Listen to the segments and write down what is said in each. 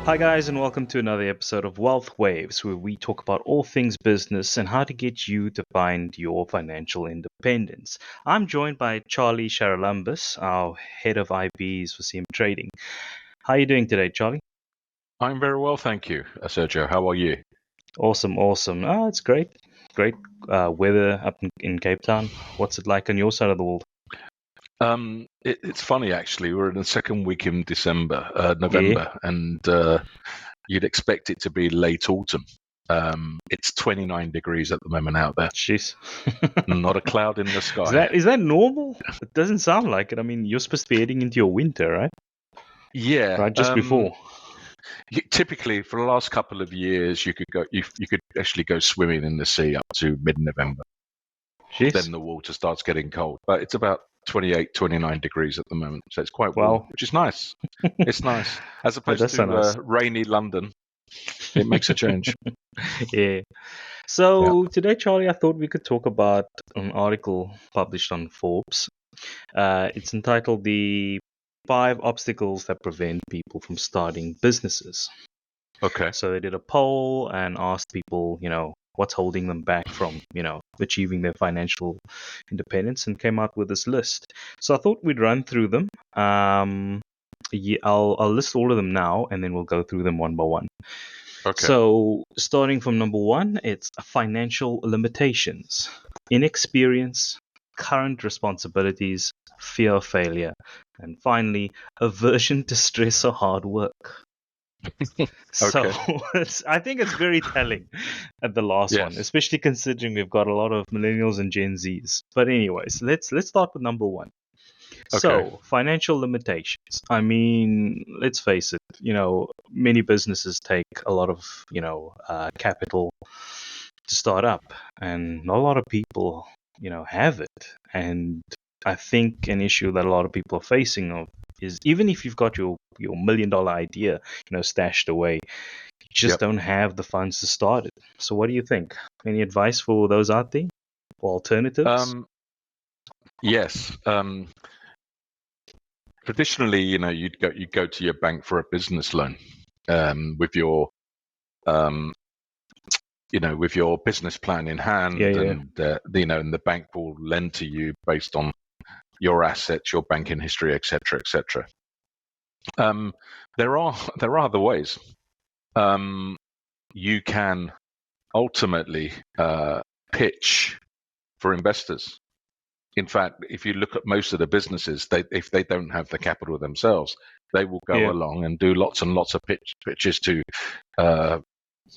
Hi, guys, and welcome to another episode of Wealth Waves, where we talk about all things business and how to get you to find your financial independence. I'm joined by Charlie Sharalumbus, our head of IBs for CM Trading. How are you doing today, Charlie? I'm very well, thank you, Sergio. How are you? Awesome, awesome. It's great. Great weather up in Cape Town. What's it like on your side of the world? It's funny, actually. We're in the second week in Yeah. November, and you'd expect it to be late autumn. It's 29 degrees at the moment out there. Jeez. Not a cloud in the Is sky. that normal? It doesn't sound like it. I mean, you're supposed to be heading into your winter, right? Yeah. Right, just before. Typically, for the last couple of years, you could actually go swimming in the sea up to mid-November. Jeez. Then the water starts getting cold. But it's about 28, 29 degrees at the moment, so it's quite Wow. warm, which is nice. It's nice. As opposed does sound nice. to rainy London, it makes a change. Yeah. So today, Charlie, I thought we could talk about an article published on Forbes. It's entitled "The 5 Obstacles That Prevent People from Starting Businesses." Okay. So they did a poll and asked people, what's holding them back from, achieving their financial independence, and came out with this list. So I thought we'd run through them. Yeah, I'll list all of them now, and then we'll go through them one by one. Okay. So, starting from number 1, it's financial limitations, inexperience, current responsibilities, fear of failure, and finally, aversion to stress or hard work. So, I think it's very telling at the last one, especially considering we've got a lot of millennials and Gen Zs. But anyways, let's start with number 1. So, financial limitations. I mean, let's face it, many businesses take a lot of, capital to start up, and not a lot of people, have it. And I think an issue that a lot of people are facing is even if you've got your $1 million idea, stashed away, you just don't have the funds to start it. So what do you think? Any advice for those out there? Or alternatives? Yes. Traditionally, you'd go to your bank for a business loan with your with your business plan in hand, and and the bank will lend to you based on your assets, your banking history, etc., etc. There are other ways. You can ultimately pitch for investors. In fact, if you look at most of the businesses, if they don't have the capital themselves, they will go along and do lots and lots of pitches to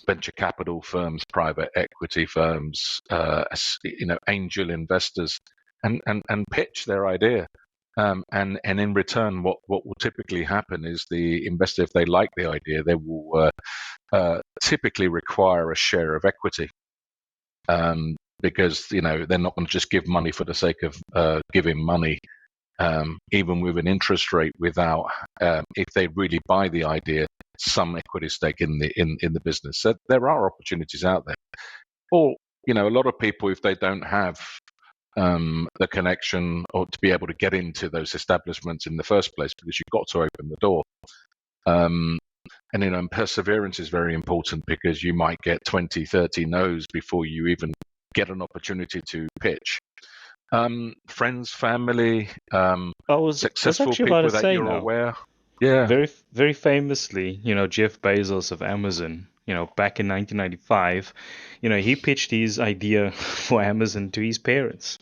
venture capital firms, private equity firms, angel investors, and pitch their idea. And in return, what will typically happen is the investor, if they like the idea, they will typically require a share of equity. Because they're not going to just give money for the sake of giving money, even with an interest rate, without if they really buy the idea, some equity stake in the business. So there are opportunities out there. Or a lot of people, if they don't have the connection or to be able to get into those establishments in the first place, because you've got to open the door. And perseverance is very important, because you might get 20, 30 no's before you even get an opportunity to pitch. Friends, family, successful people that you're aware. Yeah. Very, very famously, Jeff Bezos of Amazon, back in 1995, he pitched his idea for Amazon to his parents,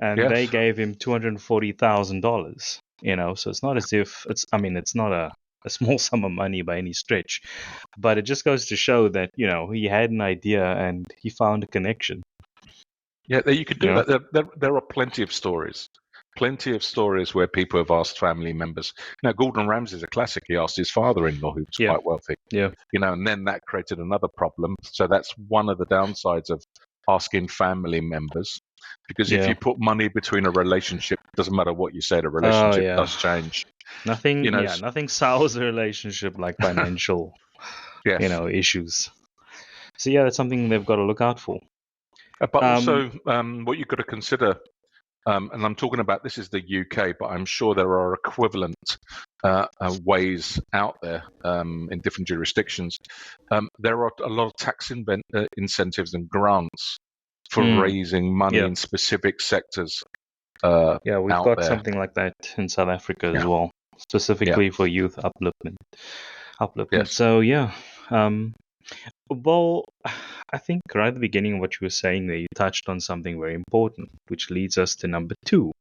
and they gave him $240,000. So it's not as if it's not a small sum of money by any stretch, but it just goes to show that he had an idea and he found a connection. Yeah, you could do that. There are plenty of stories where people have asked family members. Gordon Ramsay is a classic. He asked his father-in-law, who was quite wealthy. Yeah. And then that created another problem. So that's one of the downsides of asking family members, because if you put money between a relationship, it doesn't matter what you say, the relationship does change. Nothing sours a relationship like financial, issues. So that's something they've got to look out for. But also, what you've got to consider and I'm talking about, this is the UK, but I'm sure there are equivalent ways out there in different jurisdictions. There are a lot of tax incentives and grants for raising money in specific sectors. Yeah, we've out got there. something like that in South Africa as well, specifically for youth upliftment. Yes. So yeah, well, I think right at the beginning of what you were saying there, you touched on something very important, which leads us to number 2,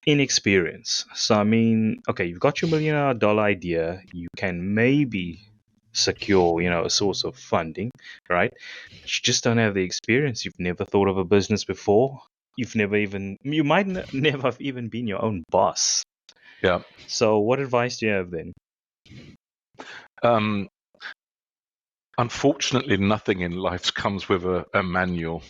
inexperience. So I mean, okay, you've got your $1 million idea, you can maybe secure, a source of funding, right? But you just don't have the experience. You've never thought of a business before. You might never have even been your own boss. Yeah. So what advice do you have then? Unfortunately, nothing in life comes with a manual.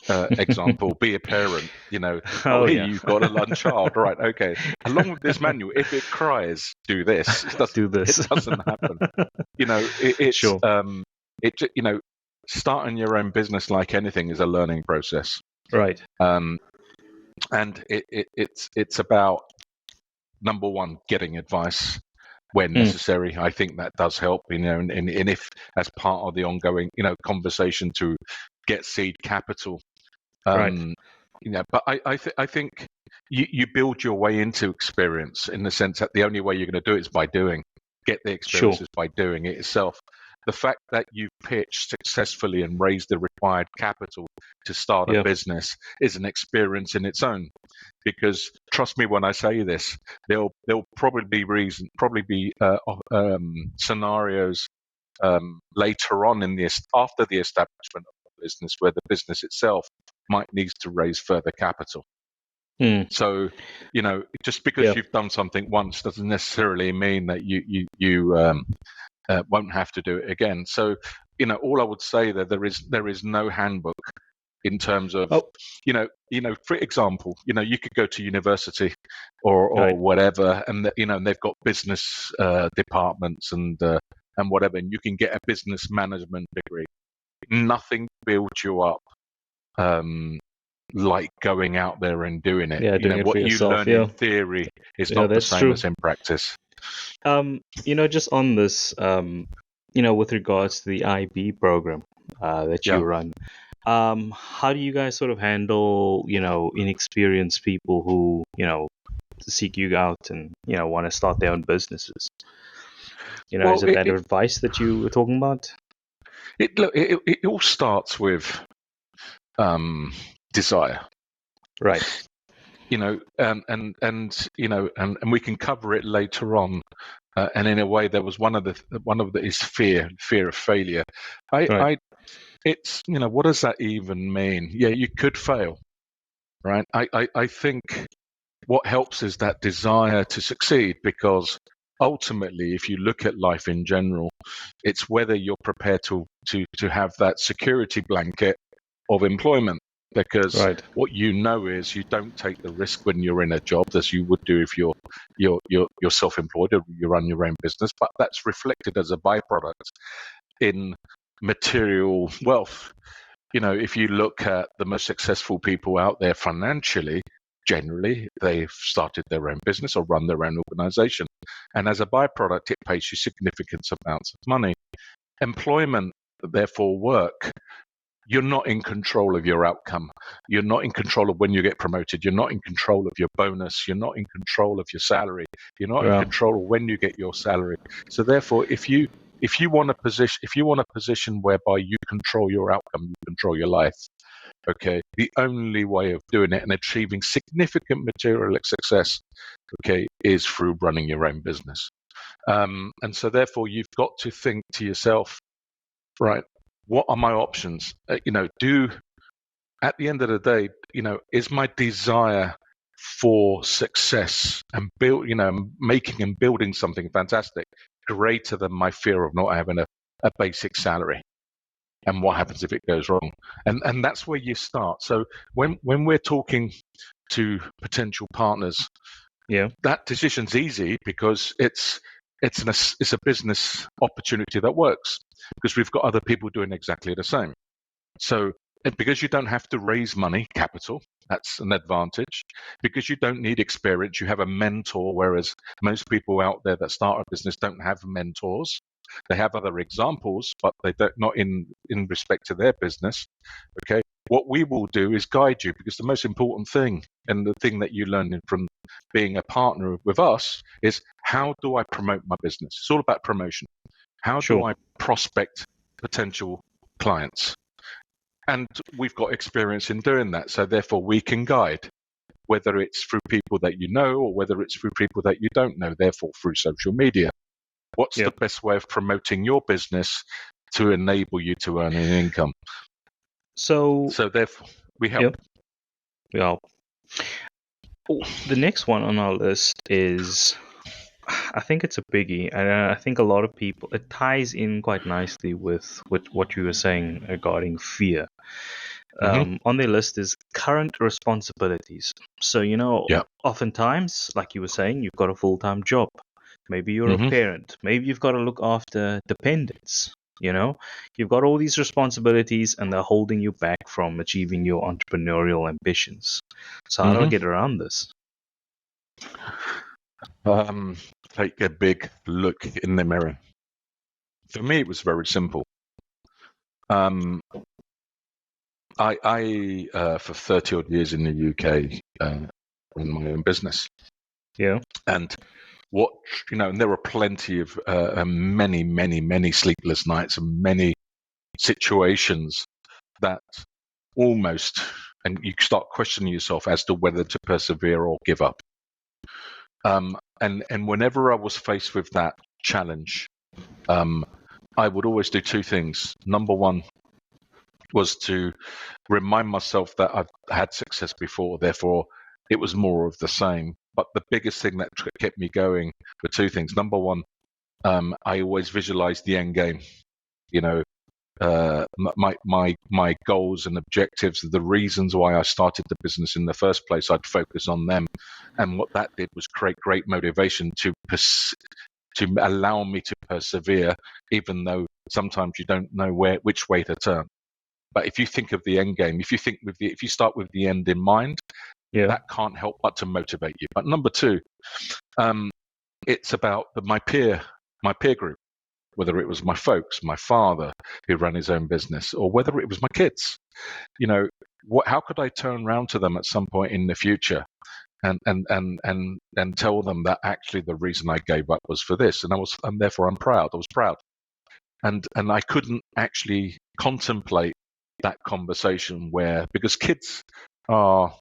Example, be a parent, you've got a lunch child, right? Okay. Along with this manual, if it cries, do this. Do this. It doesn't happen. It's Sure. Starting your own business, like anything, is a learning process. Right. And it's about, number one, getting advice when necessary. I think that does help, and if as part of the ongoing, conversation to get seed capital. Right. But I think you build your way into experience, in the sense that the only way you're going to do it is by doing. Get the experiences by doing it yourself. The fact that you've pitched successfully and raised the required capital to start a business is an experience in its own. Because trust me when I say this, there'll probably be scenarios later on after the establishment of the business, where the business itself might need to raise further capital. So, just because you've done something once doesn't necessarily mean that you won't have to do it again. So, all I would say that there is no handbook in terms of, for example, you could go to university or whatever, and they've got business departments and whatever, and you can get a business management degree. Nothing builds you up like going out there and doing it. Doing it what for you yourself, learn in theory is not the same as in practice. Just on this, with regards to the IB program that you run, how do you guys sort of handle, inexperienced people who, seek you out and, want to start their own businesses? Is it that advice that you were talking about? It all starts with desire, right? And we can cover it later on. And in a way, there was one of the is fear of failure. It's what does that even mean? Yeah, you could fail, right? I think what helps is that desire to succeed, because ultimately, if you look at life in general, it's whether you're prepared to have that security blanket of employment. Because what is you don't take the risk when you're in a job as you would do if you're self-employed or you run your own business, but that's reflected as a byproduct in material wealth. If you look at the most successful people out there financially, generally they've started their own business or run their own organization, and as a byproduct it pays you significant amounts of money. Employment, therefore work, you're not in control of your outcome. You're not in control of when you get promoted. You're not in control of your bonus. You're not in control of your salary. You're not in control of when you get your salary. So therefore, if you want a position whereby you control your outcome, you control your life. Okay, the only way of doing it and achieving significant material success, is through running your own business. And so therefore, you've got to think to yourself, right, what are my options? At the end of the day, is my desire for success and making and building something fantastic greater than my fear of not having a basic salary? And what happens if it goes wrong? And that's where you start. So when we're talking to potential partners, that decision's easy because it's a business opportunity that works, because we've got other people doing exactly the same. So because you don't have to raise money, capital, That's an advantage because you don't need experience. You have a mentor, whereas most people out there that start a business don't have mentors. They have other examples, but they don't, not in respect to their business. Okay. What we will do is guide you, because the most important thing, and the thing that you learn from being a partner with us, is how do I promote my business? It's all about promotion. How do I prospect potential clients? And we've got experience in doing that. So therefore we can guide, whether it's through people that you know or whether it's through people that you don't know, therefore through social media. What's the best way of promoting your business to enable you to earn an income? So therefore we help. Yeah. The next one on our list is, I think it's a biggie, and I think a lot of people, it ties in quite nicely with what you were saying regarding fear. On their list is current responsibilities. So, oftentimes, like you were saying, you've got a full-time job. Maybe you're a parent. Maybe you've got to look after dependents. You've got all these responsibilities, and they're holding you back from achieving your entrepreneurial ambitions. So how do I get around this? Take a big look in the mirror. For me, it was very simple. I for 30 odd years in the UK, run my own business. Yeah. And and there were plenty of many sleepless nights and many situations that almost, and you start questioning yourself as to whether to persevere or give up. And whenever I was faced with that challenge, I would always do two things. Number one was to remind myself that I've had success before, therefore it was more of the same. But the biggest thing that kept me going were two things. Number one, I always visualized the end game. My goals and objectives, the reasons why I started the business in the first place, I'd focus on them. And what that did was create great motivation to allow me to persevere, even though sometimes you don't know which way to turn. But if you think of the end game, if you start with the end in mind, that can't help but to motivate you. But number two, it's about my peer group, whether it was my folks, my father who ran his own business, or whether it was my kids. How could I turn around to them at some point in the future and tell them that actually the reason I gave up was for this, and therefore I'm proud. I was proud, and I couldn't actually contemplate that conversation because kids are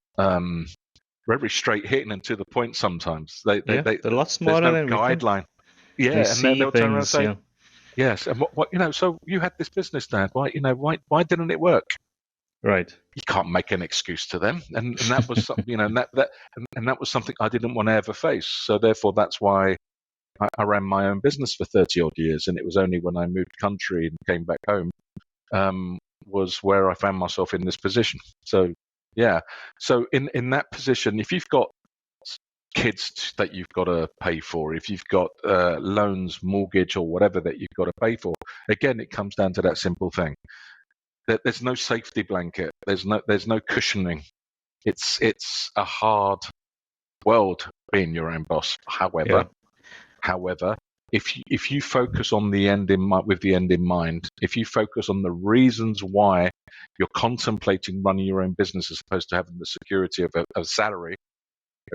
very straight hitting and to the point. Sometimes they're a lot smarter than guideline. They see they'll turn around and say, things. yes, and what so you had this business, Dad. Why didn't it work? Right. You can't make an excuse to them, and that was something, and that was something I didn't want to ever face. So therefore, that's why I ran my own business for 30 odd years, and it was only when I moved country and came back home was where I found myself in this position. So yeah, so in that position, if you've got kids that you've got to pay for, if you've got loans, mortgage, or whatever that you've got to pay for, again, it comes down to that simple thing. There's no safety blanket. There's no cushioning. It's a hard world being your own boss. However, if you focus on the end with the end in mind, if you focus on the reasons why you're contemplating running your own business as opposed to having the security of a salary,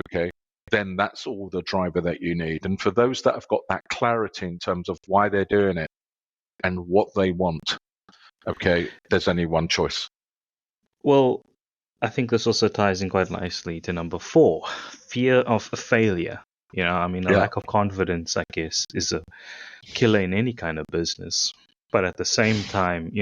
okay, then that's all the driver that you need. And for those that have got that clarity in terms of why they're doing it and what they want, okay, there's only one choice. Well, I think this also ties in quite nicely to number 4, fear of failure. A lack of confidence, I guess, is a killer in any kind of business. But at the same time,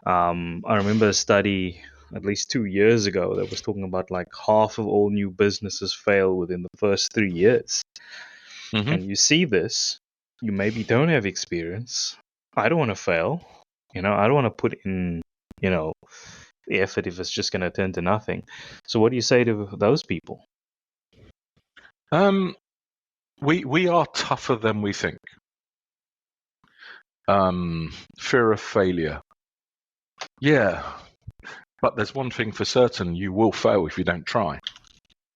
I remember a study at least 2 years ago that was talking about like half of all new businesses fail within the first 3 years. And you see this, you maybe don't have experience. I don't want to fail. I don't want to put in, the effort if it's just going to turn to nothing. So what do you say to those people? We are tougher than we think. Fear of failure. Yeah. But there's one thing for certain: you will fail if you don't try.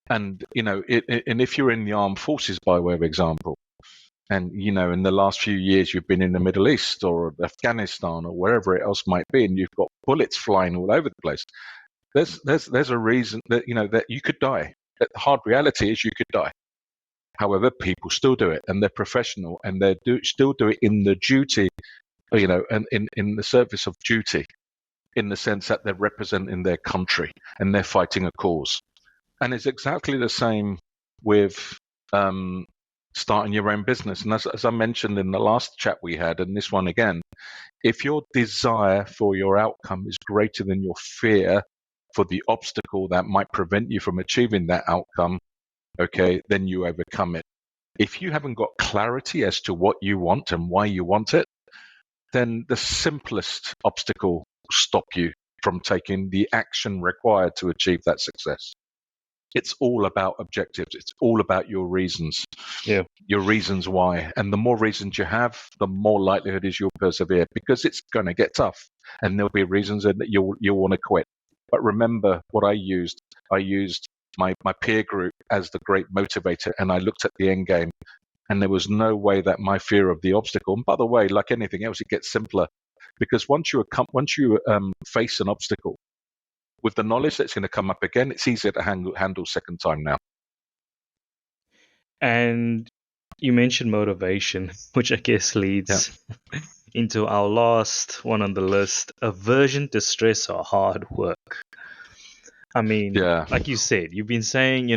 And and if you're in the armed forces, by way of example, and in the last few years you've been in the Middle East or Afghanistan or wherever it else might be, and you've got bullets flying all over the place, there's a reason that that you could die. The hard reality is you could die. However, people still do it, and they're professional, and they still do it in the duty, and in the service of duty, in the sense that they're representing their country and they're fighting a cause. And it's exactly the same with starting your own business. And as I mentioned in the last chat we had, and this one again, if your desire for your outcome is greater than your fear for the obstacle that might prevent you from achieving that outcome, okay, then you overcome it. If you haven't got clarity as to what you want and why you want it, then the simplest obstacle will stop you from taking the action required to achieve that success. It's all about objectives. It's all about your reasons. Yeah. Your reasons why. And the more reasons you have, the more likelihood is you'll persevere, because it's going to get tough. And there'll be reasons that you'll want to quit. But remember what I used. I used my peer group as the great motivator, and I looked at the end game, and there was no way that my fear of the obstacle, and by the way, like anything else, it gets simpler, because once you face an obstacle, with the knowledge that's going to come up again, it's easier to handle second time now. And you mentioned motivation, which I guess leads into our last one on the list: aversion to stress or hard work. I mean, like you said, you've been saying,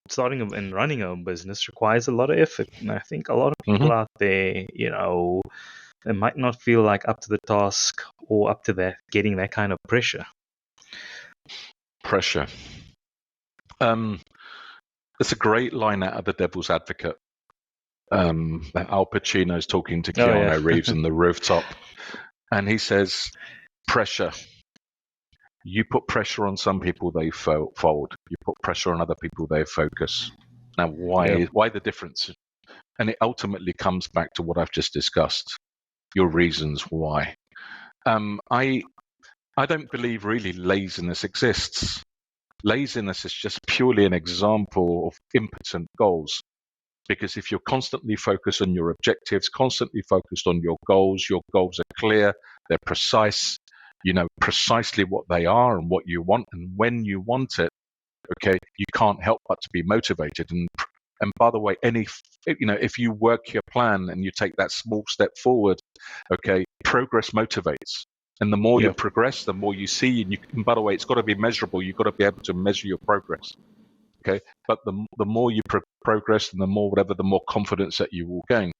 starting and running your own business requires a lot of effort. And I think a lot of people out there, they might not feel like up to the task or up to that, getting that kind of pressure. It's a great line out of The Devil's Advocate. Al Pacino's talking to Keanu Reeves on the rooftop, and he says, pressure. You put pressure on some people, they fold. You put pressure on other people, they focus. Now, why the difference? And it ultimately comes back to what I've just discussed, your reasons why. I don't believe really laziness exists. Laziness is just purely an example of impotent goals. Because if you're constantly focused on your objectives, constantly focused on your goals are clear, they're precise, you know precisely what they are and what you want and when you want it, okay, you can't help but to be motivated. And by the way, if you work your plan and you take that small step forward, okay, progress motivates. And the more you progress, the more you see. And by the way, it's got to be measurable. You've got to be able to measure your progress. Okay, but the more you progress, and the more confidence that you will gain.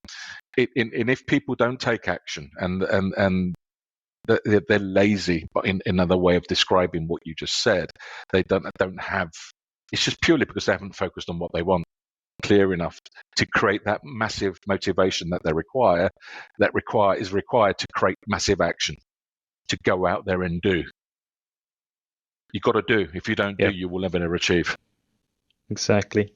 And if people don't take action and they're lazy, but in another way of describing what you just said, they don't have. It's just purely because they haven't focused on what they want clear enough to create that massive motivation that they require. Is required to create massive action, to go out there and do. You got to do. If you don't do, you will never achieve. Exactly.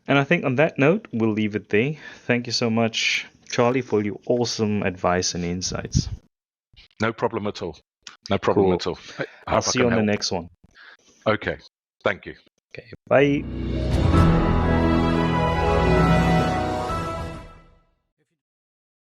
And I think on that note, we'll leave it there. Thank you so much, Charlie, for your awesome advice and insights. No problem at all. No problem at all. I'll see you on the next one. Okay. Thank you. Okay. Bye.